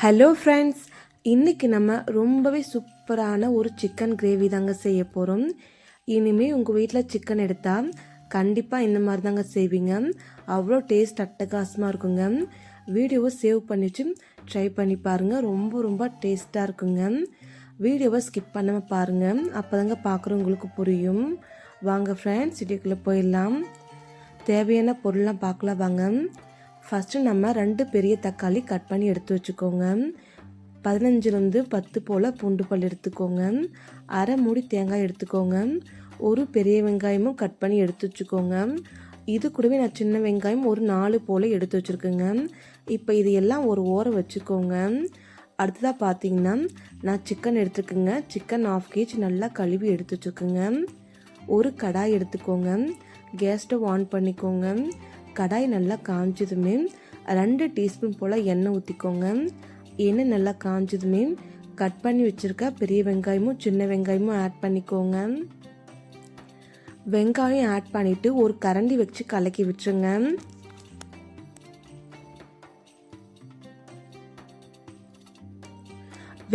Hello friends, இன்றைக்கி நம்ம ரொம்பவே சூப்பரான ஒரு சிக்கன் கிரேவி தாங்க செய்ய போகிறோம். இனிமேல் உங்கள் வீட்டில் சிக்கன் எடுத்தால் கண்டிப்பாக இந்த மாதிரி தாங்க செய்வீங்க. அவ்வளோ டேஸ்ட் அட்டகாசமாக இருக்குங்க. வீடியோவை சேவ் பண்ணிச்சு ட்ரை பண்ணி பாருங்கள். ரொம்ப ரொம்ப டேஸ்ட்டாக இருக்குங்க. வீடியோவை ஸ்கிப் பண்ணாமல் பாருங்கள். அப்போ தாங்க பார்க்குறவங்களுக்கு புரியும். வாங்க ஃப்ரெண்ட்ஸ், வீடியோக்குள்ளே போயிடலாம். தேவையான பொருள்லாம் பார்க்கலாம் வாங்க. ஃபஸ்ட்டு நம்ம 2 பெரிய தக்காளி கட் பண்ணி எடுத்து வச்சுக்கோங்க. 15லேருந்து 10 போல் பூண்டு பல் எடுத்துக்கோங்க. அரை மூடி தேங்காய் எடுத்துக்கோங்க. ஒரு பெரிய வெங்காயமும் கட் பண்ணி எடுத்து வச்சுக்கோங்க. இது கூடவே நான் சின்ன வெங்காயம் ஒரு 4 போல் எடுத்து வச்சுருக்கேங்க. இப்போ இது எல்லாம் ஒரு ஓரம் வச்சுக்கோங்க. அடுத்ததாக பார்த்தீங்கன்னா நான் சிக்கன் எடுத்துக்கோங்க. சிக்கன் 1/2 kg நல்லா கழுவி எடுத்து வச்சுருக்குங்க. ஒரு கடாய் எடுத்துக்கோங்க. கேஸ் ஸ்டவ் ஆன் பண்ணிக்கோங்க. கடாய் நல்லா காஞ்சதுமே 2 டீஸ்பூன் போல் எண்ணெய் ஊற்றிக்கோங்க. எண்ணெய் நல்லா காஞ்சதுமே கட் பண்ணி வச்சுருக்க பெரிய வெங்காயமும் சின்ன வெங்காயமும் ஆட் பண்ணிக்கோங்க. வெங்காயம் ஆட் பண்ணிவிட்டு ஒரு கரண்டி வச்சு கலக்கி விட்டுருங்க.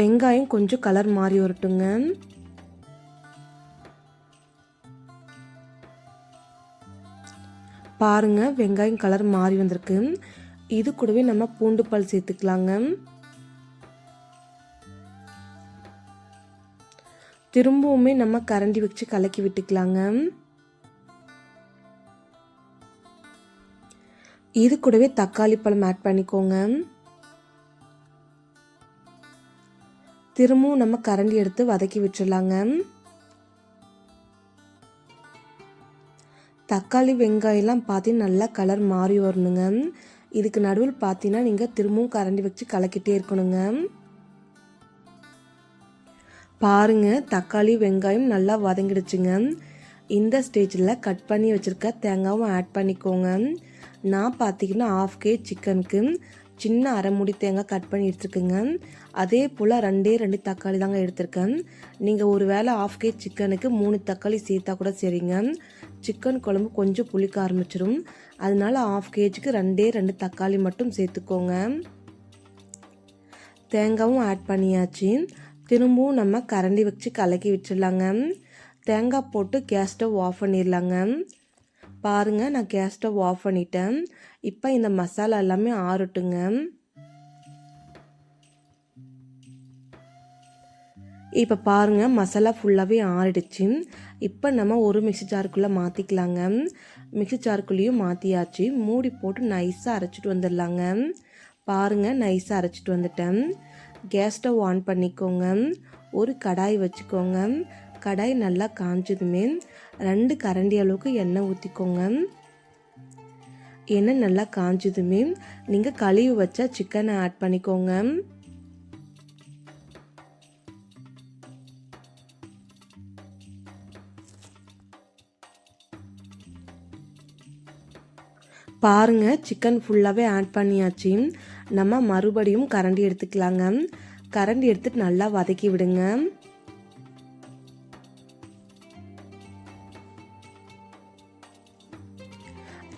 வெங்காயம் கொஞ்சம் கலர் மாறி வரட்டுங்க. பாருங்க, வெங்காயம் கலர் மாறி வந்திருக்கு. இது கூடவே நம்ம பூண்டு பல் சேர்த்துக்கலாங்க. திரும்பவுமே நம்ம கரண்டி வச்சு கலக்கி விட்டுக்கலாங்க. இது கூடவே தக்காளி பழம் ஆட் பண்ணிக்கோங்க. திரும்பவும் நம்ம கரண்டி எடுத்து வதக்கி விட்டுடலாங்க. தக்காளி வெங்காயம்லாம் பார்த்தீங்கன்னா நல்லா கலர் மாறி வரணுங்க. இதுக்கு நடுவில் பார்த்தீங்கன்னா நீங்கள் திரும்பவும் கரண்டி வச்சு கலக்கிட்டே இருக்கணுங்க. பாருங்கள், தக்காளி வெங்காயம் நல்லா வதங்கிடுச்சுங்க. இந்த ஸ்டேஜில் கட் பண்ணி வச்சுருக்க தேங்காவும் ஆட் பண்ணிக்கோங்க. நான் பார்த்தீங்கன்னா 1/2 kg சிக்கனுக்கு சின்ன அரை மூடி தேங்காய் கட் பண்ணி எடுத்துருக்குங்க. அதே போல் 2 தக்காளி தாங்க எடுத்திருக்கேன். நீங்கள் ஒரு வேளை 1/2 kg சிக்கனுக்கு 3 தக்காளி சேர்த்தா கூட சரிங்க. சிக்கன் குழம்பு கொஞ்சம் புளிக்க ஆரம்பிச்சிடும். அதனால 1/2 kgக்கு 2 தக்காளி மட்டும் சேர்த்துக்கோங்க. தேங்காயும் ஆட் பண்ணியாச்சு. திரும்பவும் நம்ம கரண்டி வச்சு கலக்கி விட்டுடலாங்க. தேங்காய் போட்டு கேஸ் ஸ்டவ் ஆஃப் பண்ணிடலாங்க. பாருங்கள், நான் கேஸ் ஸ்டவ் ஆஃப் பண்ணிட்டேன். இப்போ இந்த மசாலா எல்லாமே ஆறட்டுங்க. இப்போ பாருங்கள், மசாலா ஃபுல்லாகவே ஆறிடுச்சு. இப்போ நம்ம ஒரு மிக்ஸி ஜாருக்குள்ளே மாற்றிக்கலாங்க. மிக்ஸி ஜாருக்குள்ளேயும் மாற்றியாச்சு. மூடி போட்டு நைஸாக அரைச்சிட்டு வந்துடலாங்க. பாருங்கள், நைஸாக அரைச்சிட்டு வந்துட்டேன். கேஸ் ஸ்டவ் ஆன் பண்ணிக்கோங்க. ஒரு கடாய் வச்சுக்கோங்க. கடாய் நல்லா காஞ்சதுமே 2 கரண்டி அளவுக்கு எண்ணெய் ஊற்றிக்கோங்க. எண்ணெய் நல்லா காஞ்சதுமே நீங்கள் கழுவி வச்ச சிக்கனை ஆட் பண்ணிக்கோங்க. பாருங்கள், சிக்கன் ஃபுல்லாகவே ஆட் பண்ணியாச்சு. நம்ம மறுபடியும் கரண்டி எடுத்துக்கலாங்க. கரண்டி எடுத்துட்டு நல்லா வதக்கி விடுங்க.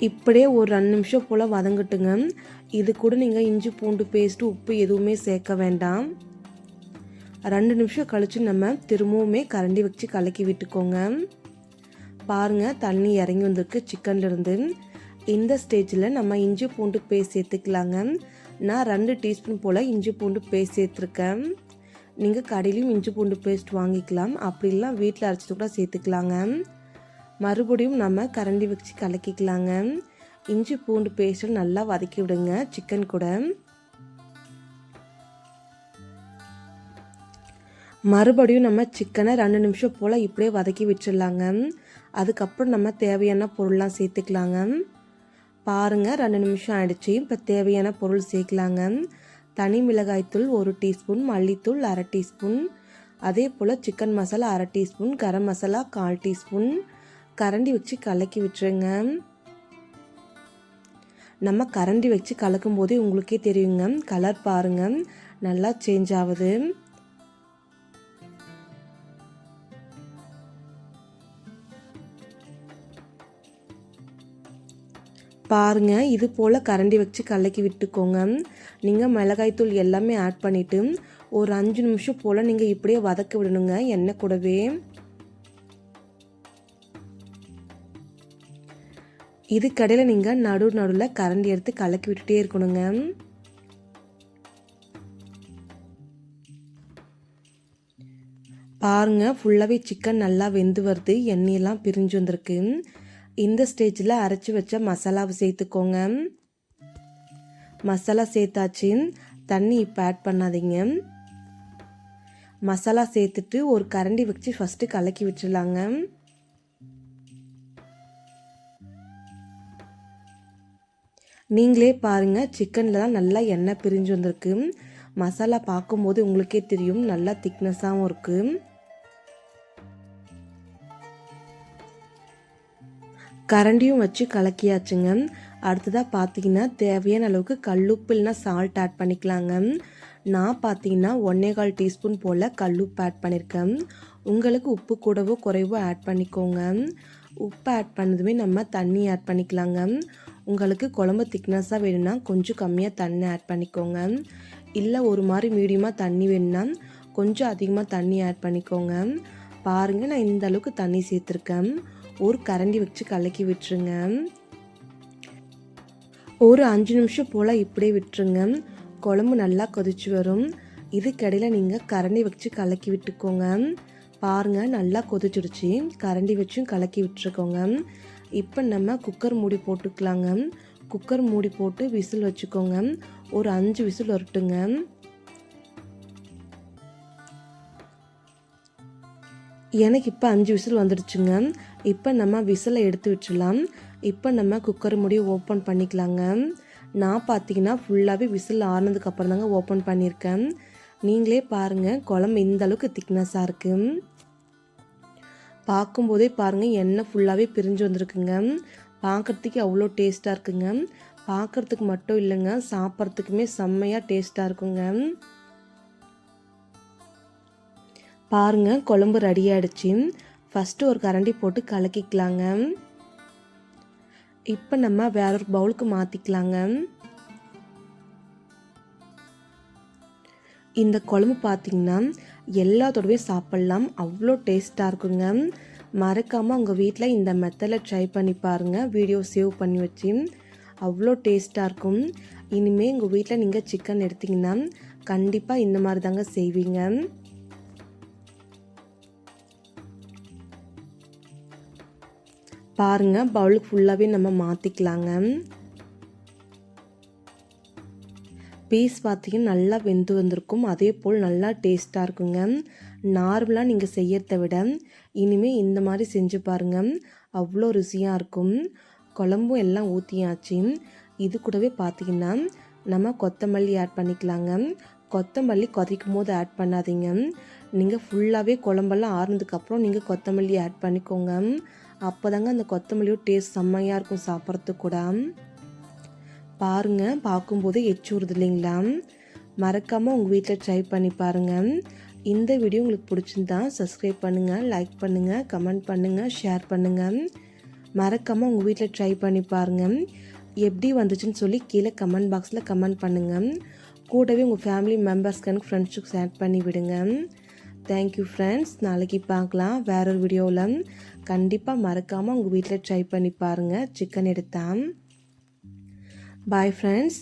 இப்படியே ஒரு 2 நிமிஷம் போல் வதங்கட்டுங்க. இது கூட நீங்கள் இஞ்சி பூண்டு பேஸ்ட்டு உப்பு எதுவுமே சேர்க்க வேண்டாம். 2 நிமிஷம் கழித்து நம்ம திரும்பவுமே கரண்டி வச்சு கலக்கி விட்டுக்கோங்க. பாருங்கள், தண்ணி இறங்கி வந்திருக்கு சிக்கன்லேருந்து. இந்த ஸ்டேஜில் நம்ம இஞ்சி பூண்டு பேஸ்ட் சேர்த்துக்கலாங்க. நான் 2 டீஸ்பூன் போல் இஞ்சி பூண்டு பேஸ்ட் சேர்த்துருக்கேன். நீங்கள் கடையிலையும் இஞ்சி பூண்டு பேஸ்ட் வாங்கிக்கலாம். அப்படிலாம் வீட்டில் அரைச்சிட்டு கூட சேர்த்துக்கலாங்க. மறுபடியும் நம்ம கரண்டி வச்சு கலக்கிக்கலாங்க. இஞ்சி பூண்டு பேஸ்ட்டை நல்லா வதக்கி விடுங்க சிக்கன் கூட. மறுபடியும் நம்ம சிக்கனை 2 நிமிஷம் போல் இப்படியே வதக்கி விட்டுடலாங்க. அதுக்கப்புறம் நம்ம தேவையான பொருள்லாம் சேர்த்துக்கலாங்க. பாருங்கள், 2 நிமிஷம் ஆயிடுச்சு. இப்போ தேவையான பொருள் சேர்க்கலாங்க. தனி மிளகாய்த்தூள் 1 டீஸ்பூன், மல்லித்தூள் அரை டீஸ்பூன், அதே போல் சிக்கன் மசாலா அரை டீஸ்பூன், கரம் மசாலா 1/4 டீஸ்பூன். கரண்டி வச்சு கலக்கி விட்டுருங்க. நம்ம கரண்டி வச்சு கலக்கும் போதே உங்களுக்கே தெரியுங்க, கலர் பாருங்கள் நல்லா சேஞ்ச் ஆகுது. பாருங்கள், இது போல் கரண்டி வச்சு கலக்கி விட்டுக்கோங்க. நீங்கள் மிளகாய்த்தூள் எல்லாமே ஆட் பண்ணிவிட்டு ஒரு 5 நிமிஷம் போல் நீங்கள் இப்படியே வதக்க விடணுங்க எண்ணெய் கூடவே. இதுக்கடையில் நீங்கள் நடுவில் கரண்டி எடுத்து கலக்கி விட்டுட்டே இருக்கணுங்க. பாருங்கள், ஃபுல்லாகவே சிக்கன் நல்லா வெந்து வருது, எண்ணெயெல்லாம் பிரிஞ்சு வந்திருக்கு. இந்த ஸ்டேஜில் அரைச்சி வச்ச மசாலாவை சேர்த்துக்கோங்க. மசாலா சேர்த்தாச்சு, தண்ணி இப்போ ஆட் பண்ணாதீங்க. மசாலா சேர்த்துட்டு ஒரு கரண்டி வச்சு ஃபஸ்ட்டு கலக்கி விட்டுடலாங்க. நீங்களே பாருங்கள், சிக்கன்லாம் நல்லா எண்ணெய் பிரிஞ்சு வந்திருக்கு. மசாலா பார்க்கும்போது உங்களுக்கே தெரியும், நல்லா திக்னஸாகவும் இருக்குது. கரண்டியும் வச்சு கலக்கியாச்சுங்க. அடுத்ததாக பார்த்தீங்கன்னா தேவையான அளவுக்கு கல்லுப்பு இல்லைனா சால்ட் ஆட் பண்ணிக்கலாங்க. நான் பார்த்தீங்கன்னா 1.25 டீஸ்பூன் போல் கல்லுப்பு ஆட் பண்ணியிருக்கேன். உங்களுக்கு உப்பு கூடவோ குறைவோ ஆட் பண்ணிக்கோங்க. உப்பு ஆட் பண்ணதுமே நம்ம தண்ணி ஆட் பண்ணிக்கலாங்க. உங்களுக்கு குழம்பு திக்னஸாக வேணும்னா கொஞ்சம் கம்மியாக தண்ணி ஆட் பண்ணிக்கோங்க. இல்லை ஒரு மாதிரி மீடியமாக தண்ணி வேணும்னா கொஞ்சம் அதிகமாக தண்ணி ஆட் பண்ணிக்கோங்க. பாருங்கள், நான் இந்த அளவுக்கு தண்ணி சேர்த்துருக்கேன். ஒரு கரண்டி வச்சு கலக்கி விட்டுருங்க. ஒரு 5 நிமிஷம் போல் இப்படியே விட்டுருங்க. குழம்பு நல்லா கொதிச்சு வரும். இதுக்கடையில் நீங்கள் கரண்டி வச்சு கலக்கி விட்டுக்கோங்க. பாருங்கள், நல்லா கொதிச்சிடுச்சு. கரண்டி வச்சும் கலக்கி விட்டுருக்கோங்க. இப்போ நம்ம குக்கர் மூடி போட்டுக்கலாங்க. குக்கர் மூடி போட்டு விசில் வச்சுக்கோங்க. ஒரு 5 விசில் வரட்டுங்க. எனக்கு இப்போ 5 விசில் வந்துடுச்சுங்க. இப்போ நம்ம விசிலை எடுத்து விட்டுடலாம். இப்போ நம்ம குக்கர் மூடி ஓப்பன் பண்ணிக்கலாங்க. நான் பார்த்தீங்கன்னா ஃபுல்லாகவே விசில் ஆறுனதுக்கப்புறம் தாங்க ஓப்பன் பண்ணியிருக்கேன். நீங்களே பாருங்கள், குழம்பு இந்த அளவுக்கு திக்னஸாக இருக்குது. பார்க்கும்போதே பாருங்கள், எண்ணெய் ஃபுல்லாகவே பிரிஞ்சு வந்திருக்குங்க. பார்க்குறதுக்கு அவ்வளோ டேஸ்ட்டாக இருக்குங்க. பார்க்குறதுக்கு மட்டும் இல்லைங்க, சாப்பிட்றதுக்குமே செம்மையாக டேஸ்ட்டாக இருக்குங்க. பாருங்கள், குழம்பு ரெடி ஆகிடுச்சு. ஃபஸ்ட்டு ஒரு கரண்டி போட்டு கலக்கிக்கலாங்க. இப்போ நம்ம வேற ஒரு பவுலுக்கு மாற்றிக்கலாங்க. இந்த குழம்பு பார்த்திங்கன்னா எல்லாத்தோடவே சாப்பிட்லாம், அவ்வளோ டேஸ்ட்டாக இருக்குங்க. மறக்காமல் உங்கள் வீட்டில் இந்த மெத்தடில் ட்ரை பண்ணி பாருங்கள். வீடியோ சேவ் பண்ணி வச்சு அவ்வளோ டேஸ்ட்டாக இருக்கும். இனிமேல் உங்கள் வீட்டில் நீங்கள் சிக்கன் எடுத்திங்கன்னா கண்டிப்பாக இந்த மாதிரி தாங்க செய்வீங்க. பாருங்கள், பவுலுக்கு ஃபுல்லாகவே நம்ம மாற்றிக்கலாங்க. பீஸ் பார்த்திங்கன்னா நல்லா வெந்து வந்திருக்கும். அதே போல் நல்லா டேஸ்ட்டாக இருக்குங்க. நார்மலாக நீங்கள் செய்யறதை விட இனிமேல் இந்த மாதிரி செஞ்சு பாருங்கள், அவ்வளோ ருசியாக இருக்கும். குழம்பும் எல்லாம் ஊற்றியாச்சு. இது கூடவே பார்த்திங்கன்னா நம்ம கொத்தமல்லி ஆட் பண்ணிக்கலாங்க. கொத்தமல்லி கொதிக்கும் போது ஆட் பண்ணாதீங்க. நீங்கள் ஃபுல்லாகவே குழம்பெல்லாம் ஆறுனதுக்கப்புறம் நீங்கள் கொத்தமல்லி ஆட் பண்ணிக்கோங்க. அப்போ தாங்க அந்த கொத்தமல்லியோட டேஸ்ட் செம்மையாக இருக்கும் சாப்பிட்றதுக்கு கூட. பாருங்கள், பார்க்கும்போது எச்சூறுது இல்லைங்களா? மறக்காமல் உங்கள் வீட்டில் ட்ரை பண்ணி பாருங்கள். இந்த வீடியோ உங்களுக்கு பிடிச்சிருந்தா சப்ஸ்கிரைப் பண்ணுங்கள், லைக் பண்ணுங்கள், கமெண்ட் பண்ணுங்கள், ஷேர் பண்ணுங்கள். மறக்காமல் உங்கள் வீட்டில் ட்ரை பண்ணி பாருங்கள். எப்படி வந்துச்சுன்னு சொல்லி கீழே கமெண்ட் பாக்ஸில் கமெண்ட் பண்ணுங்கள். கூடவே உங்கள் ஃபேமிலி மெம்பர்ஸ்க்கு ஃப்ரெண்ட்ஸுக்கு ஷேர் பண்ணி விடுங்க. Thank you friends. நாளைக்கு பார்க்கலாம் வேற ஒரு வீடியோவில். கண்டிப்பாக மறக்காமல் உங்கள் வீட்டில் ட்ரை பண்ணி பாருங்கள் சிக்கன் எடுத்தா. Bye friends.